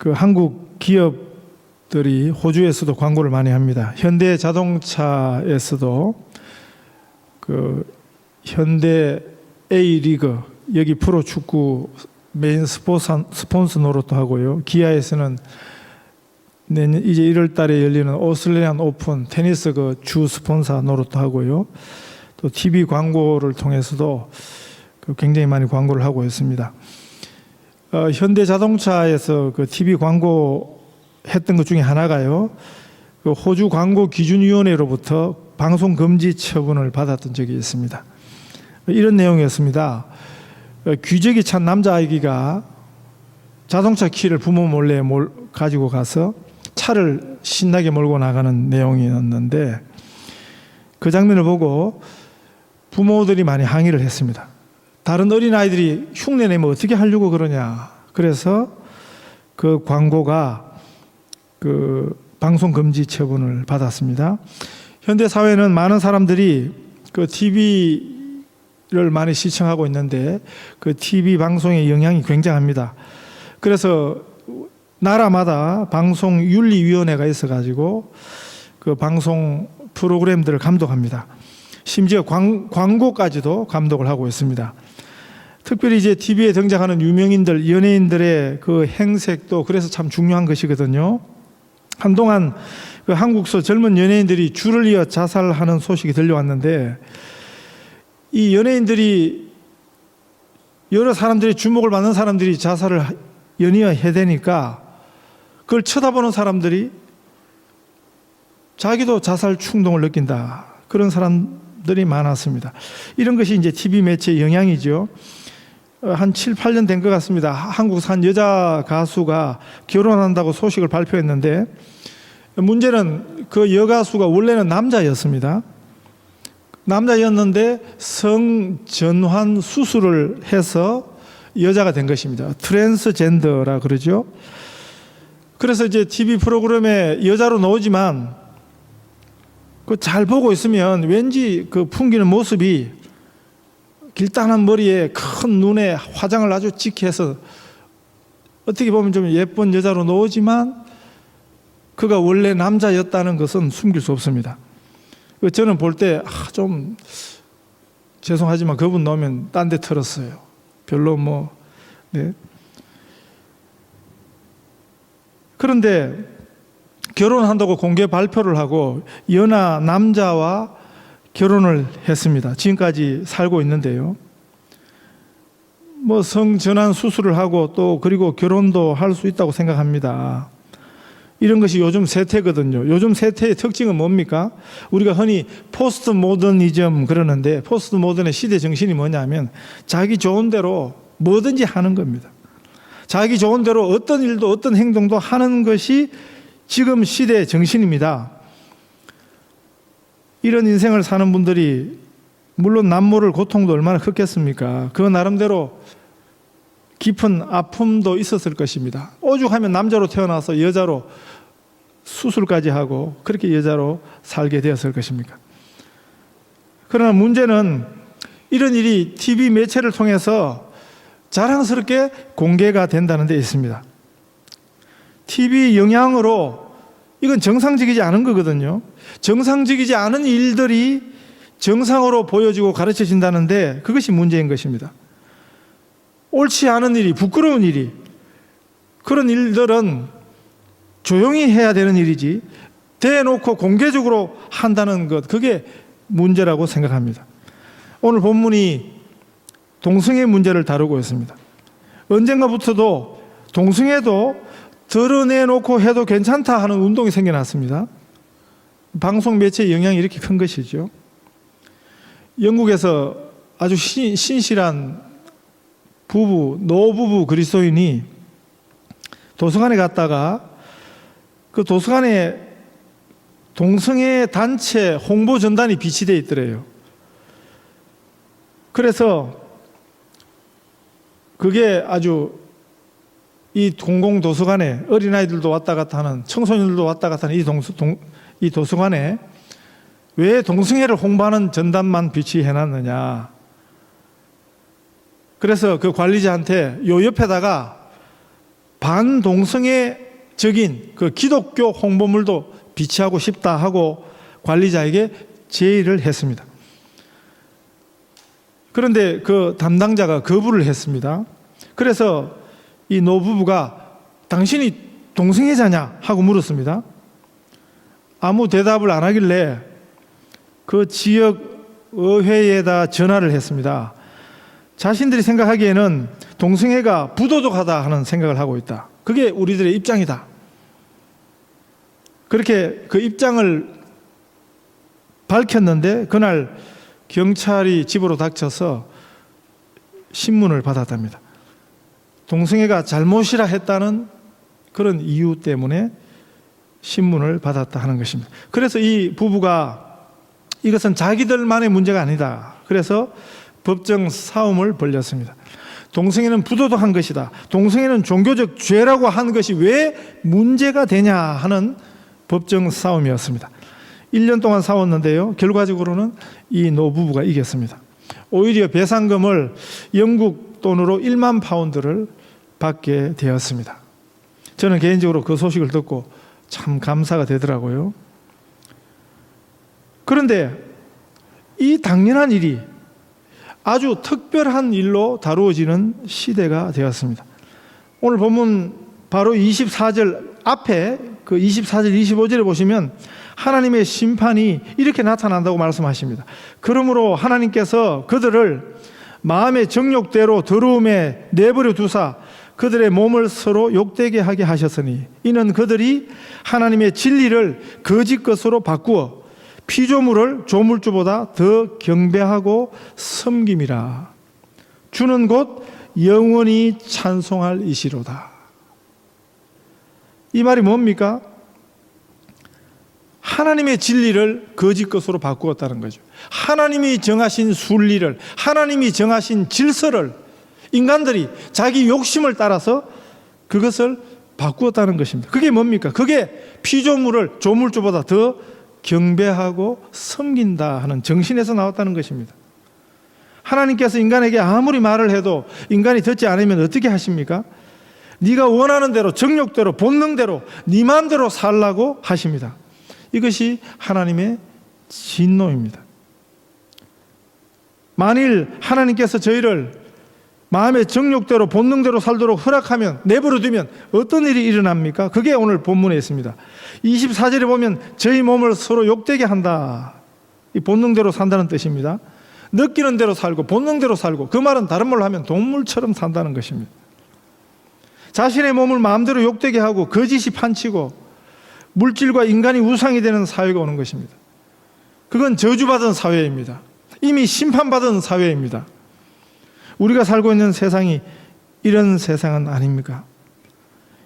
그 한국 기업들이 호주에서도 광고를 많이 합니다. 현대 자동차에서도 그 현대 A리그 여기 프로축구 메인 스폰서 노릇도 하고요. 기아에서는 내년 이제 1월 달에 열리는 오스트레일리안 오픈 테니스 그 주 스폰서 노릇도 하고요. 또 TV 광고를 통해서도 굉장히 많이 광고를 하고 있습니다. 현대 자동차에서 그 TV 광고 했던 것 중에 하나가요. 그 호주 광고 기준위원회로부터 방송 금지 처분을 받았던 적이 있습니다. 이런 내용이었습니다. 귀재기 찬 남자아이가 자동차 키를 부모 몰래 가지고 가서 차를 신나게 몰고 나가는 내용이었는데 그 장면을 보고 부모들이 많이 항의를 했습니다. 다른 어린아이들이 흉내내면 어떻게 하려고 그러냐. 그래서 그 광고가 그 방송 금지 처분을 받았습니다. 현대 사회는 많은 사람들이 그 TV를 많이 시청하고 있는데 그 TV 방송의 영향이 굉장합니다. 그래서 나라마다 방송윤리위원회가 있어가지고 그 방송 프로그램들을 감독합니다. 심지어 광고까지도 감독을 하고 있습니다. 특별히 이제 TV에 등장하는 유명인들, 연예인들의 그 행색도 그래서 참 중요한 것이거든요. 한동안 그 한국서 젊은 연예인들이 줄을 이어 자살하는 소식이 들려왔는데 이 연예인들이 여러 사람들이 주목을 받는 사람들이 자살을 연이어 해대니까 그걸 쳐다보는 사람들이 자기도 자살 충동을 느낀다. 그런 사람들이 많았습니다. 이런 것이 이제 TV 매체의 영향이죠. 한 7, 8년 된 것 같습니다. 한국에서 한 여자 가수가 결혼한다고 소식을 발표했는데 문제는 그 여가수가 원래는 남자였습니다. 남자였는데 성전환 수술을 해서 여자가 된 것입니다. 트랜스젠더라 그러죠. 그래서 이제 TV 프로그램에 여자로 나오지만 그 잘 보고 있으면 왠지 그 풍기는 모습이 길다란 머리에 큰 눈에 화장을 아주 짙게 해서 어떻게 보면 좀 예쁜 여자로 나오지만 그가 원래 남자였다는 것은 숨길 수 없습니다. 저는 볼 때 좀 죄송하지만 그분 나오면 딴 데 틀었어요. 별로 네. 그런데 결혼한다고 공개 발표를 하고 연하 남자와 결혼을 했습니다. 지금까지 살고 있는데요. 성전환 수술을 하고 또 그리고 결혼도 할 수 있다고 생각합니다. 이런 것이 요즘 세태거든요. 요즘 세태의 특징은 뭡니까? 우리가 흔히 포스트 모더니즘 그러는데 포스트 모던의 시대 정신이 뭐냐면 자기 좋은 대로 뭐든지 하는 겁니다. 자기 좋은 대로 어떤 일도 어떤 행동도 하는 것이 지금 시대의 정신입니다. 이런 인생을 사는 분들이 물론 남모를 고통도 얼마나 컸겠습니까? 그 나름대로 깊은 아픔도 있었을 것입니다. 오죽하면 남자로 태어나서 여자로 수술까지 하고 그렇게 여자로 살게 되었을 것입니까? 그러나 문제는 이런 일이 TV 매체를 통해서 자랑스럽게 공개가 된다는 데 있습니다. TV 영향으로 이건 정상적이지 않은 거거든요. 정상적이지 않은 일들이 정상으로 보여지고 가르쳐진다는데 그것이 문제인 것입니다. 옳지 않은 일이, 부끄러운 일이, 그런 일들은 조용히 해야 되는 일이지 대놓고 공개적으로 한다는 것, 그게 문제라고 생각합니다. 오늘 본문이 동성애 문제를 다루고 있습니다. 언젠가부터도 동성애도 드러내놓고 해도 괜찮다 하는 운동이 생겨났습니다. 방송 매체의 영향이 이렇게 큰 것이죠. 영국에서 아주 신실한 노부부 그리스도인이 도서관에 갔다가 그 도서관에 동성애 단체 홍보 전단이 비치되어 있더래요. 그래서 그게 아주 이 공공도서관에 어린아이들도 왔다 갔다 하는, 청소년들도 왔다 갔다 하는 이 도서관에 왜 동성애를 홍보하는 전단만 비치해놨느냐. 그래서 그 관리자한테 요 옆에다가 반동성애적인 그 기독교 홍보물도 비치하고 싶다 하고 관리자에게 제의를 했습니다. 그런데 그 담당자가 거부를 했습니다. 그래서 이 노부부가 당신이 동성애자냐 하고 물었습니다. 아무 대답을 안 하길래 그 지역 의회에다 전화를 했습니다. 자신들이 생각하기에는 동성애가 부도덕하다 하는 생각을 하고 있다. 그게 우리들의 입장이다. 그렇게 그 입장을 밝혔는데 그날 경찰이 집으로 닥쳐서 신문을 받았답니다. 동성애가 잘못이라 했다는 그런 이유 때문에 신문을 받았다 하는 것입니다. 그래서 이 부부가 이것은 자기들만의 문제가 아니다. 그래서 법정 싸움을 벌였습니다. 동성애는 부도덕한 것이다. 동성애는 종교적 죄라고 한 것이 왜 문제가 되냐 하는 법정 싸움이었습니다. 1년 동안 싸웠는데요. 결과적으로는 이 노부부가 이겼습니다. 오히려 배상금을 영국 돈으로 1만 파운드를 받게 되었습니다. 저는 개인적으로 그 소식을 듣고 참 감사가 되더라고요. 그런데 이 당연한 일이 아주 특별한 일로 다루어지는 시대가 되었습니다. 오늘 본문 바로 24절 앞에 그 24절 25절에 보시면 하나님의 심판이 이렇게 나타난다고 말씀하십니다. 그러므로 하나님께서 그들을 마음의 정욕대로 더러움에 내버려 두사 그들의 몸을 서로 욕되게 하게 하셨으니 이는 그들이 하나님의 진리를 거짓 것으로 바꾸어 피조물을 조물주보다 더 경배하고 섬김이라. 주는 곧 영원히 찬송할 이시로다. 이 말이 뭡니까? 하나님의 진리를 거짓 것으로 바꾸었다는 거죠. 하나님이 정하신 순리를, 하나님이 정하신 질서를 인간들이 자기 욕심을 따라서 그것을 바꾸었다는 것입니다. 그게 뭡니까? 그게 피조물을 조물주보다 더 경배하고 섬긴다 하는 정신에서 나왔다는 것입니다. 하나님께서 인간에게 아무리 말을 해도 인간이 듣지 않으면 어떻게 하십니까? 네가 원하는 대로, 정욕대로, 본능대로, 네 마음대로 살라고 하십니다. 이것이 하나님의 진노입니다. 만일 하나님께서 저희를 마음의 정욕대로 본능대로 살도록 허락하면, 내버려 두면 어떤 일이 일어납니까? 그게 오늘 본문에 있습니다. 24절에 보면 저희 몸을 서로 욕되게 한다. 이 본능대로 산다는 뜻입니다. 느끼는 대로 살고 본능대로 살고, 그 말은 다른 말로 하면 동물처럼 산다는 것입니다. 자신의 몸을 마음대로 욕되게 하고 거짓이 판치고 물질과 인간이 우상이 되는 사회가 오는 것입니다. 그건 저주받은 사회입니다. 이미 심판받은 사회입니다. 우리가 살고 있는 세상이 이런 세상은 아닙니까?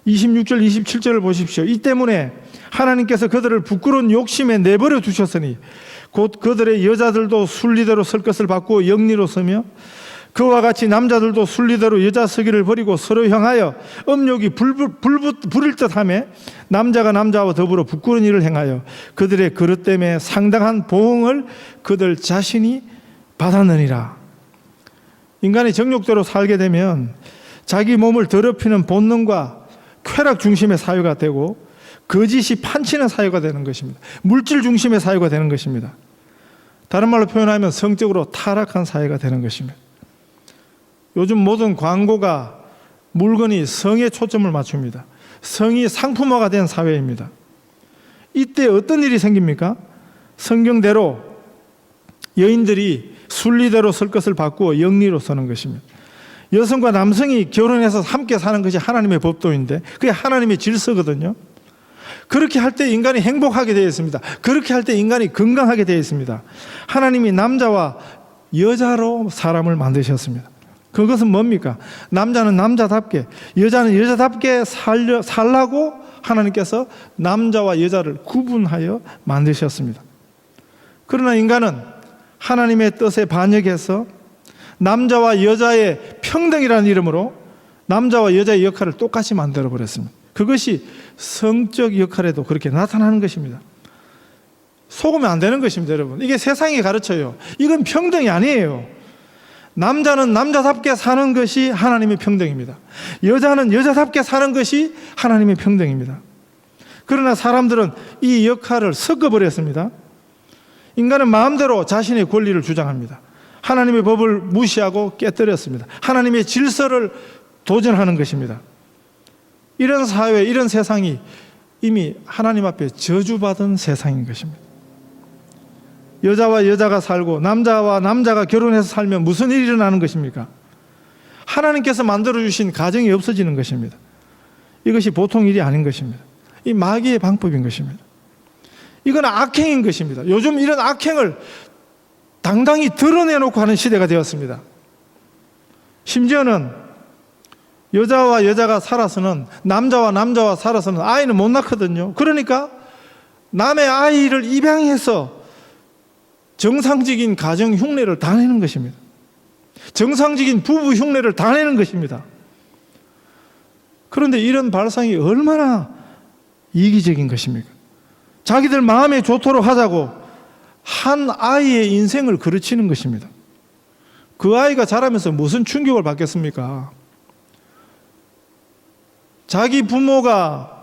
26절, 27절을 보십시오. 이 때문에 하나님께서 그들을 부끄러운 욕심에 내버려 두셨으니 곧 그들의 여자들도 순리대로 설 것을 받고 영리로 서며 그와 같이 남자들도 순리대로 여자 서기를 버리고 서로 향하여 음욕이 부릴 듯하며 남자가 남자와 더불어 부끄러운 일을 행하여 그들의 그릇 때문에 상당한 보응을 그들 자신이 받았느니라. 인간이 정욕대로 살게 되면 자기 몸을 더럽히는 본능과 쾌락 중심의 사회가 되고 거짓이 판치는 사회가 되는 것입니다. 물질 중심의 사회가 되는 것입니다. 다른 말로 표현하면 성적으로 타락한 사회가 되는 것입니다. 요즘 모든 광고가 물건이 성에 초점을 맞춥니다. 성이 상품화가 된 사회입니다. 이때 어떤 일이 생깁니까? 성경대로 여인들이 순리대로 설 것을 바꾸어 영리로 서는 것입니다. 여성과 남성이 결혼해서 함께 사는 것이 하나님의 법도인데 그게 하나님의 질서거든요. 그렇게 할 때 인간이 행복하게 되어 있습니다. 그렇게 할 때 인간이 건강하게 되어 있습니다. 하나님이 남자와 여자로 사람을 만드셨습니다. 그것은 뭡니까? 남자는 남자답게, 여자는 여자답게 살라고 하나님께서 남자와 여자를 구분하여 만드셨습니다. 그러나 인간은 하나님의 뜻에 반역해서 남자와 여자의 평등이라는 이름으로 남자와 여자의 역할을 똑같이 만들어버렸습니다. 그것이 성적 역할에도 그렇게 나타나는 것입니다. 속으면 안 되는 것입니다, 여러분. 이게 세상이 가르쳐요. 이건 평등이 아니에요. 남자는 남자답게 사는 것이 하나님의 평등입니다. 여자는 여자답게 사는 것이 하나님의 평등입니다. 그러나 사람들은 이 역할을 섞어버렸습니다. 인간은 마음대로 자신의 권리를 주장합니다. 하나님의 법을 무시하고 깨뜨렸습니다. 하나님의 질서를 도전하는 것입니다. 이런 사회, 이런 세상이 이미 하나님 앞에 저주받은 세상인 것입니다. 여자와 여자가 살고 남자와 남자가 결혼해서 살면 무슨 일이 일어나는 것입니까? 하나님께서 만들어주신 가정이 없어지는 것입니다. 이것이 보통 일이 아닌 것입니다. 이 마귀의 방법인 것입니다. 이건 악행인 것입니다. 요즘 이런 악행을 당당히 드러내놓고 하는 시대가 되었습니다. 심지어는 여자와 여자가 살아서는, 남자와 남자와 살아서는 아이는 못 낳거든요. 그러니까 남의 아이를 입양해서 정상적인 가정 흉내를 다 내는 것입니다. 정상적인 부부 흉내를 다 내는 것입니다. 그런데 이런 발상이 얼마나 이기적인 것입니까? 자기들 마음에 좋도록 하자고 한 아이의 인생을 그르치는 것입니다. 그 아이가 자라면서 무슨 충격을 받겠습니까? 자기 부모가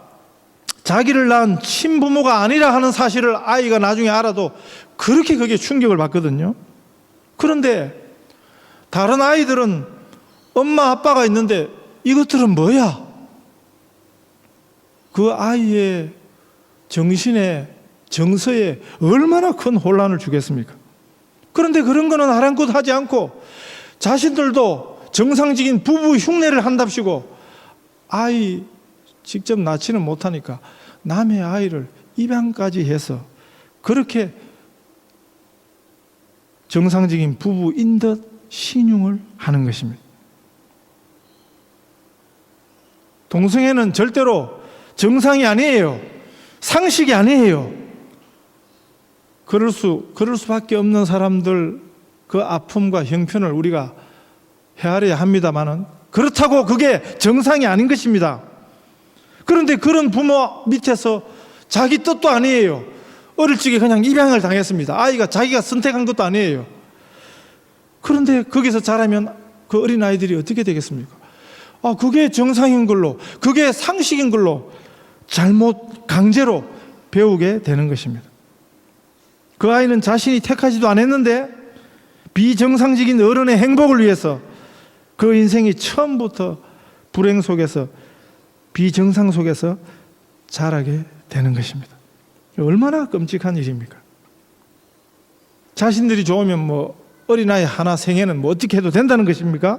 자기를 낳은 친부모가 아니라 하는 사실을 아이가 나중에 알아도 그렇게 그게 충격을 받거든요. 그런데 다른 아이들은 엄마 아빠가 있는데 이것들은 뭐야? 그 아이의 정신에, 정서에 얼마나 큰 혼란을 주겠습니까? 그런데 그런 거는 아랑곳하지 않고 자신들도 정상적인 부부 흉내를 한답시고 아이 직접 낳지는 못하니까 남의 아이를 입양까지 해서 그렇게 정상적인 부부인 듯 신용을 하는 것입니다. 동성애는 절대로 정상이 아니에요. 상식이 아니에요. 그럴 수밖에 없는 사람들 그 아픔과 형편을 우리가 헤아려야 합니다만은 그렇다고 그게 정상이 아닌 것입니다. 그런데 그런 부모 밑에서 자기 뜻도 아니에요. 어릴 적에 그냥 입양을 당했습니다. 아이가 자기가 선택한 것도 아니에요. 그런데 거기서 자라면 그 어린아이들이 어떻게 되겠습니까? 그게 정상인 걸로, 그게 상식인 걸로 잘못 강제로 배우게 되는 것입니다. 그 아이는 자신이 택하지도 않았는데 비정상적인 어른의 행복을 위해서 그 인생이 처음부터 불행 속에서 비정상 속에서 자라게 되는 것입니다. 얼마나 끔찍한 일입니까? 자신들이 좋으면 뭐 어린아이 하나 생애는 뭐 어떻게 해도 된다는 것입니까?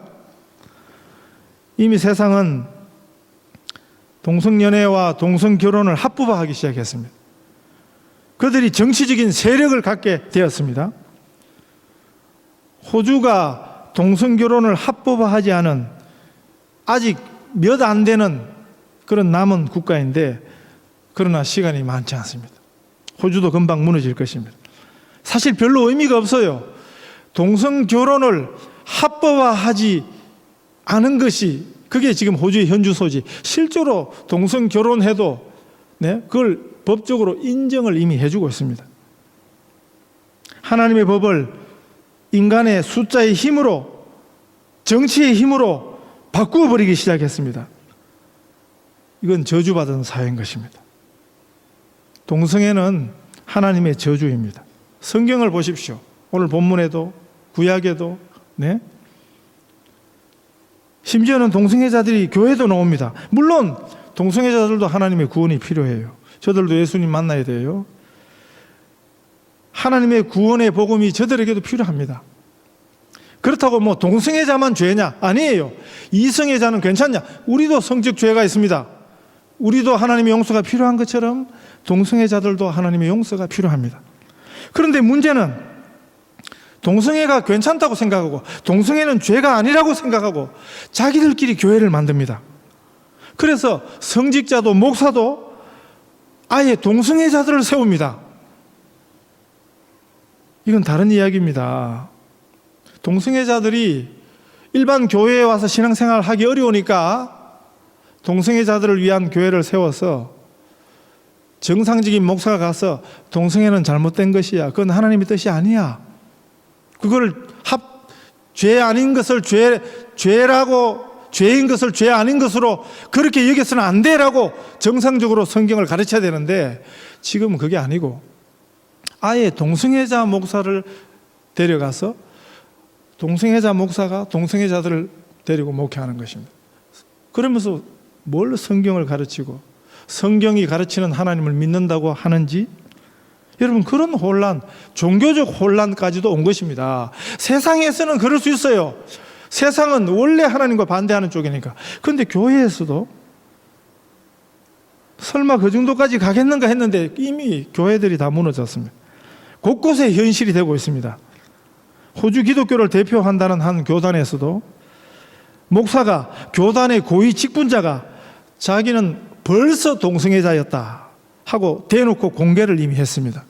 이미 세상은 동성연애와 동성결혼을 합법화하기 시작했습니다. 그들이 정치적인 세력을 갖게 되었습니다. 호주가 동성결혼을 합법화하지 않은 아직 몇 안 되는 그런 남은 국가인데 그러나 시간이 많지 않습니다. 호주도 금방 무너질 것입니다. 사실 별로 의미가 없어요. 동성결혼을 합법화하지 않은 것이 그게 지금 호주의 현주소지. 실제로 동성결혼해도 그걸 법적으로 인정을 이미 해주고 있습니다. 하나님의 법을 인간의 숫자의 힘으로, 정치의 힘으로 바꾸어 버리기 시작했습니다. 이건 저주받은 사회인 것입니다. 동성애는 하나님의 저주입니다. 성경을 보십시오. 오늘 본문에도 구약에도 심지어는 동성애자들이 교회도 나옵니다. 물론 동성애자들도 하나님의 구원이 필요해요. 저들도 예수님 만나야 돼요. 하나님의 구원의 복음이 저들에게도 필요합니다. 그렇다고 뭐 동성애자만 죄냐? 아니에요. 이성애자는 괜찮냐? 우리도 성적 죄가 있습니다. 우리도 하나님의 용서가 필요한 것처럼 동성애자들도 하나님의 용서가 필요합니다. 그런데 문제는 동성애가 괜찮다고 생각하고 동성애는 죄가 아니라고 생각하고 자기들끼리 교회를 만듭니다. 그래서 성직자도 목사도 아예 동성애자들을 세웁니다. 이건 다른 이야기입니다. 동성애자들이 일반 교회에 와서 신앙생활을 하기 어려우니까 동성애자들을 위한 교회를 세워서 정상적인 목사가 가서 동성애는 잘못된 것이야. 그건 하나님의 뜻이 아니야. 그걸 죄 아닌 것을 죄라고, 죄인 것을 죄 아닌 것으로 그렇게 여겨서는 안 돼라고 정상적으로 성경을 가르쳐야 되는데, 지금은 그게 아니고 아예 동성애자 목사를 데려가서 동성애자 목사가 동성애자들을 데리고 목회하는 것입니다. 그러면서 뭘 성경을 가르치고 성경이 가르치는 하나님을 믿는다고 하는지, 여러분, 그런 혼란, 종교적 혼란까지도 온 것입니다. 세상에서는 그럴 수 있어요. 세상은 원래 하나님과 반대하는 쪽이니까. 그런데 교회에서도 설마 그 정도까지 가겠는가 했는데 이미 교회들이 다 무너졌습니다. 곳곳에 현실이 되고 있습니다. 호주 기독교를 대표한다는 한 교단에서도 목사가, 교단의 고위 직분자가 자기는 벌써 동성애자였다 하고 대놓고 공개를 이미 했습니다.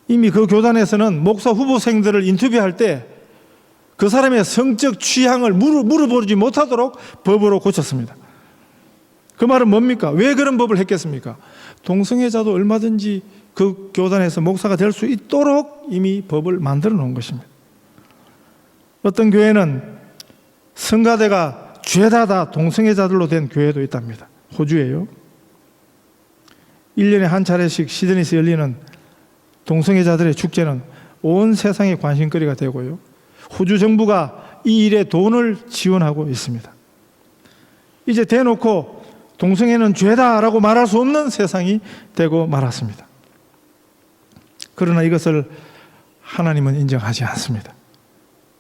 이미 그 교단에서는 목사 후보생들을 인터뷰할 때 그 사람의 성적 취향을 물어보지 못하도록 법으로 고쳤습니다. 그 말은 뭡니까? 왜 그런 법을 했겠습니까? 동성애자도 얼마든지 그 교단에서 목사가 될 수 있도록 이미 법을 만들어 놓은 것입니다. 어떤 교회는 성가대가 죄다 다 동성애자들로 된 교회도 있답니다. 호주에요. 1년에 한 차례씩 시드니에서 열리는 동성애자들의 축제는 온 세상의 관심거리가 되고요. 호주 정부가 이 일에 돈을 지원하고 있습니다. 이제 대놓고 동성애는 죄다라고 말할 수 없는 세상이 되고 말았습니다. 그러나 이것을 하나님은 인정하지 않습니다.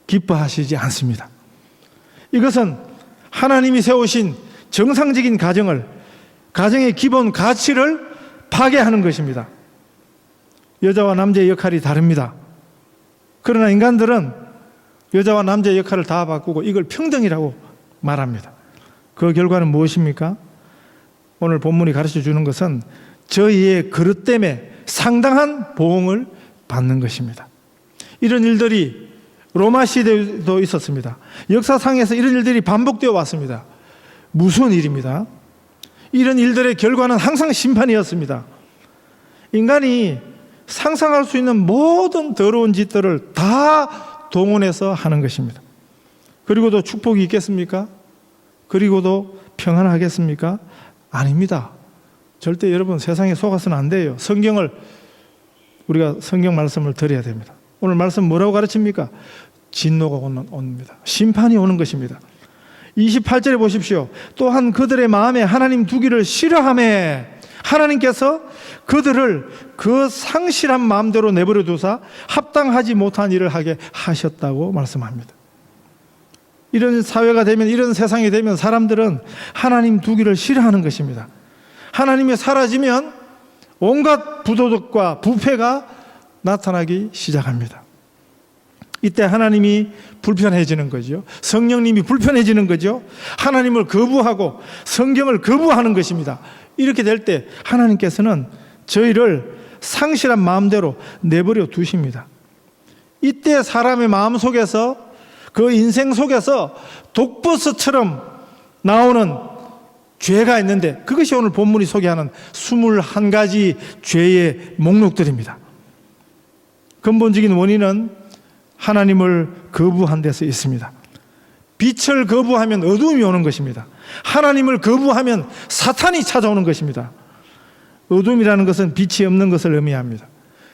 기뻐하시지 않습니다. 이것은 하나님이 세우신 정상적인 가정의 기본 가치를 파괴하는 것입니다. 여자와 남자의 역할이 다릅니다. 그러나 인간들은 여자와 남자의 역할을 다 바꾸고 이걸 평등이라고 말합니다. 그 결과는 무엇입니까? 오늘 본문이 가르쳐 주는 것은 저희의 그릇 때문에 상당한 보응을 받는 것입니다. 이런 일들이 로마 시대에도 있었습니다. 역사상에서 이런 일들이 반복되어 왔습니다. 무서운 일입니다. 이런 일들의 결과는 항상 심판이었습니다. 인간이 상상할 수 있는 모든 더러운 짓들을 다 동원해서 하는 것입니다. 그리고도 축복이 있겠습니까? 그리고도 평안하겠습니까? 아닙니다. 절대 여러분 세상에 속아서는 안 돼요. 우리가 성경 말씀을 드려야 됩니다. 오늘 말씀 뭐라고 가르칩니까? 진노가 옵니다. 심판이 오는 것입니다. 28절에 보십시오. 또한 그들의 마음에 하나님 두기를 싫어하며 하나님께서 그들을 그 상실한 마음대로 내버려 두사 합당하지 못한 일을 하게 하셨다고 말씀합니다. 이런 사회가 되면, 이런 세상이 되면 사람들은 하나님 두기를 싫어하는 것입니다. 하나님이 사라지면 온갖 부도덕과 부패가 나타나기 시작합니다. 이때 하나님이 불편해지는 거죠. 성령님이 불편해지는 거죠. 하나님을 거부하고 성경을 거부하는 것입니다. 이렇게 될 때 하나님께서는 저희를 상실한 마음대로 내버려 두십니다. 이때 사람의 마음 속에서, 그 인생 속에서 독버섯처럼 나오는 죄가 있는데, 그것이 오늘 본문이 소개하는 21가지 죄의 목록들입니다. 근본적인 원인은 하나님을 거부한 데서 있습니다. 빛을 거부하면 어두움이 오는 것입니다. 하나님을 거부하면 사탄이 찾아오는 것입니다. 어둠이라는 것은 빛이 없는 것을 의미합니다.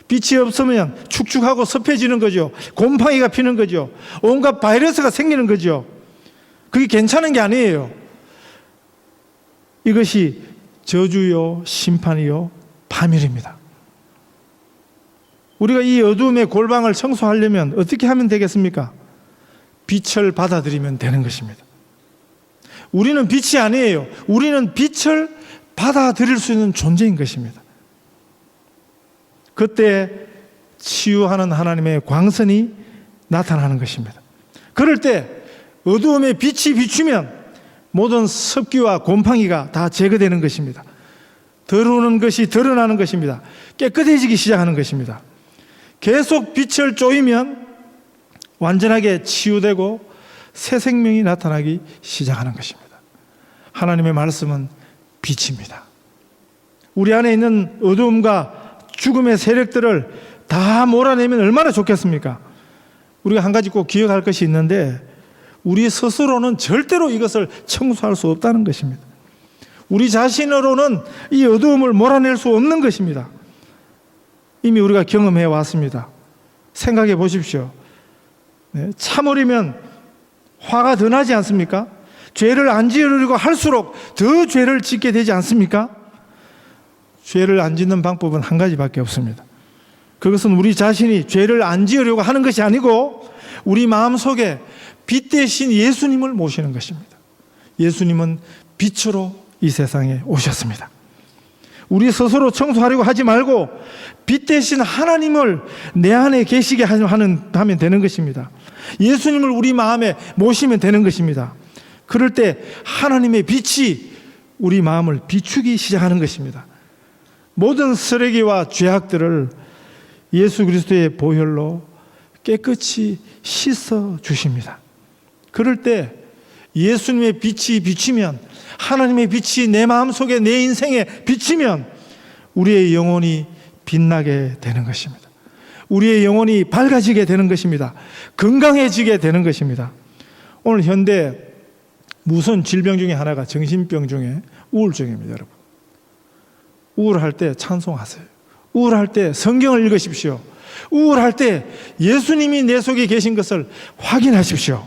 빛이 없으면 축축하고 습해지는 거죠. 곰팡이가 피는 거죠. 온갖 바이러스가 생기는 거죠. 그게 괜찮은 게 아니에요. 이것이 저주요, 심판이요, 파멸입니다. 우리가 이 어두움의 골방을 청소하려면 어떻게 하면 되겠습니까? 빛을 받아들이면 되는 것입니다. 우리는 빛이 아니에요. 우리는 빛을 받아들일 수 있는 존재인 것입니다. 그때 치유하는 하나님의 광선이 나타나는 것입니다. 그럴 때 어두움에 빛이 비추면 모든 습기와 곰팡이가 다 제거되는 것입니다. 더러운 것이 드러나는 것입니다. 깨끗해지기 시작하는 것입니다. 계속 빛을 쪼이면 완전하게 치유되고 새 생명이 나타나기 시작하는 것입니다. 하나님의 말씀은 빛입니다. 우리 안에 있는 어두움과 죽음의 세력들을 다 몰아내면 얼마나 좋겠습니까? 우리가 한 가지 꼭 기억할 것이 있는데 우리 스스로는 절대로 이것을 청소할 수 없다는 것입니다. 우리 자신으로는 이 어두움을 몰아낼 수 없는 것입니다. 이미 우리가 경험해 왔습니다. 생각해 보십시오. 참으려면 화가 더 나지 않습니까? 죄를 안 지으려고 할수록 더 죄를 짓게 되지 않습니까? 죄를 안 짓는 방법은 한 가지밖에 없습니다. 그것은 우리 자신이 죄를 안 지으려고 하는 것이 아니고 우리 마음속에 빛 대신 예수님을 모시는 것입니다. 예수님은 빛으로 이 세상에 오셨습니다. 우리 스스로 청소하려고 하지 말고 빛 대신 하나님을 내 안에 계시게 하면 되는 것입니다. 예수님을 우리 마음에 모시면 되는 것입니다. 그럴 때 하나님의 빛이 우리 마음을 비추기 시작하는 것입니다. 모든 쓰레기와 죄악들을 예수 그리스도의 보혈로 깨끗이 씻어 주십니다. 그럴 때 예수님의 빛이 비치면, 하나님의 빛이 내 마음속에, 내 인생에 비치면 우리의 영혼이 빛나게 되는 것입니다. 우리의 영혼이 밝아지게 되는 것입니다. 건강해지게 되는 것입니다. 오늘 현대 무슨 질병 중에 하나가 정신병 중에 우울증입니다, 여러분. 우울할 때 찬송하세요. 우울할 때 성경을 읽으십시오. 우울할 때 예수님이 내 속에 계신 것을 확인하십시오.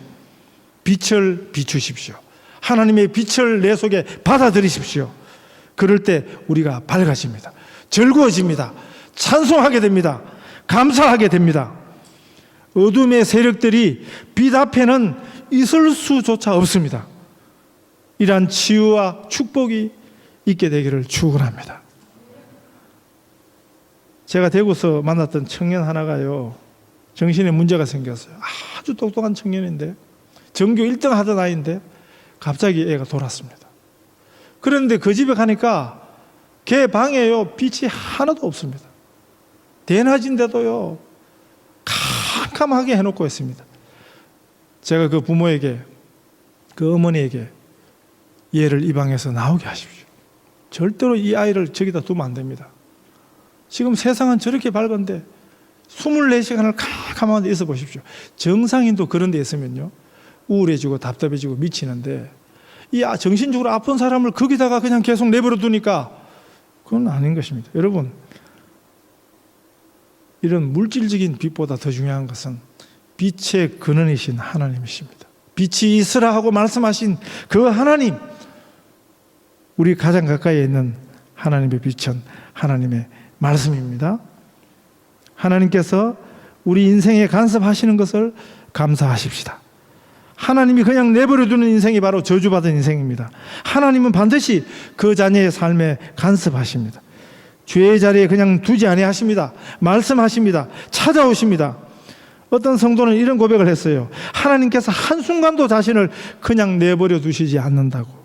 빛을 비추십시오. 하나님의 빛을 내 속에 받아들이십시오. 그럴 때 우리가 밝아집니다. 즐거워집니다. 찬송하게 됩니다. 감사하게 됩니다. 어둠의 세력들이 빛 앞에는 있을 수조차 없습니다. 이러한 치유와 축복이 있게 되기를 축원합니다. 제가 대구에서 만났던 청년 하나가요, 정신에 문제가 생겼어요. 아주 똑똑한 청년인데, 전교 1등 하던 아이인데 갑자기 애가 돌았습니다. 그런데 그 집에 가니까 걔 방에요 빛이 하나도 없습니다. 대낮인데도요 캄캄하게 해놓고 있습니다. 제가 그 부모에게, 그 어머니에게 얘를 이 방에서 나오게 하십시오. 절대로 이 아이를 저기다 두면 안 됩니다. 지금 세상은 저렇게 밝은데 24시간을 캄캄한 데 있어 보십시오. 정상인도 그런 데 있으면요 우울해지고 답답해지고 미치는데, 이 정신적으로 아픈 사람을 거기다가 그냥 계속 내버려 두니까 그건 아닌 것입니다. 여러분, 이런 물질적인 빛보다 더 중요한 것은 빛의 근원이신 하나님이십니다. 빛이 있으라 하고 말씀하신 그 하나님, 우리 가장 가까이에 있는 하나님의 빛은 하나님의 말씀입니다. 하나님께서 우리 인생에 간섭하시는 것을 감사하십시다. 하나님이 그냥 내버려 두는 인생이 바로 저주받은 인생입니다. 하나님은 반드시 그 자녀의 삶에 간섭하십니다. 죄의 자리에 그냥 두지 아니하십니다. 말씀하십니다. 찾아오십니다. 어떤 성도는 이런 고백을 했어요. 하나님께서 한순간도 자신을 그냥 내버려 두시지 않는다고.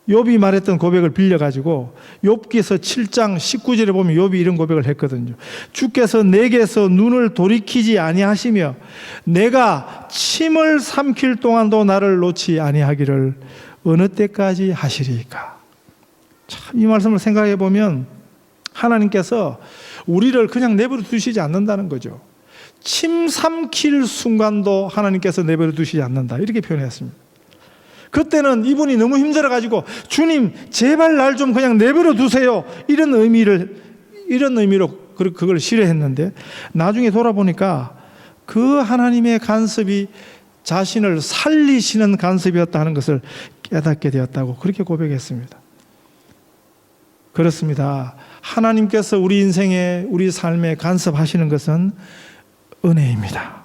욥이 말했던 고백을 빌려가지고 욥기서 7장 19절에 보면 욥이 이런 고백을 했거든요. 주께서 내게서 눈을 돌이키지 아니하시며 내가 침을 삼킬 동안도 나를 놓지 아니하기를 어느 때까지 하시리까. 참, 이 말씀을 생각해 보면 하나님께서 우리를 그냥 내버려 두시지 않는다는 거죠. 침 삼킬 순간도 하나님께서 내버려 두시지 않는다, 이렇게 표현했습니다. 그때는 이분이 너무 힘들어가지고 주님 제발 날 좀 그냥 내버려 두세요, 이런 의미로 그걸 싫어했는데, 나중에 돌아보니까 그 하나님의 간섭이 자신을 살리시는 간섭이었다 하는 것을 깨닫게 되었다고 그렇게 고백했습니다. 그렇습니다. 하나님께서 우리 인생에, 우리 삶에 간섭하시는 것은 은혜입니다.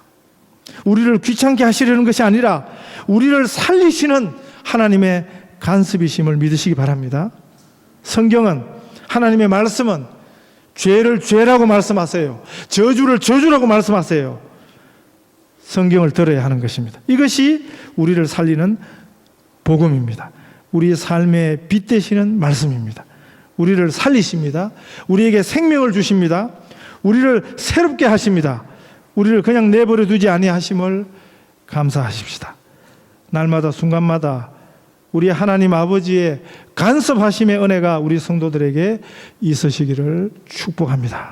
우리를 귀찮게 하시려는 것이 아니라 우리를 살리시는 하나님의 간섭이심을 믿으시기 바랍니다. 성경은, 하나님의 말씀은 죄를 죄라고 말씀하세요. 저주를 저주라고 말씀하세요. 성경을 들어야 하는 것입니다. 이것이 우리를 살리는 복음입니다. 우리의 삶의 빛 되시는 말씀입니다. 우리를 살리십니다. 우리에게 생명을 주십니다. 우리를 새롭게 하십니다. 우리를 그냥 내버려 두지 아니하심을 감사하십시다. 날마다 순간마다 우리 하나님 아버지의 간섭하심의 은혜가 우리 성도들에게 있으시기를 축복합니다.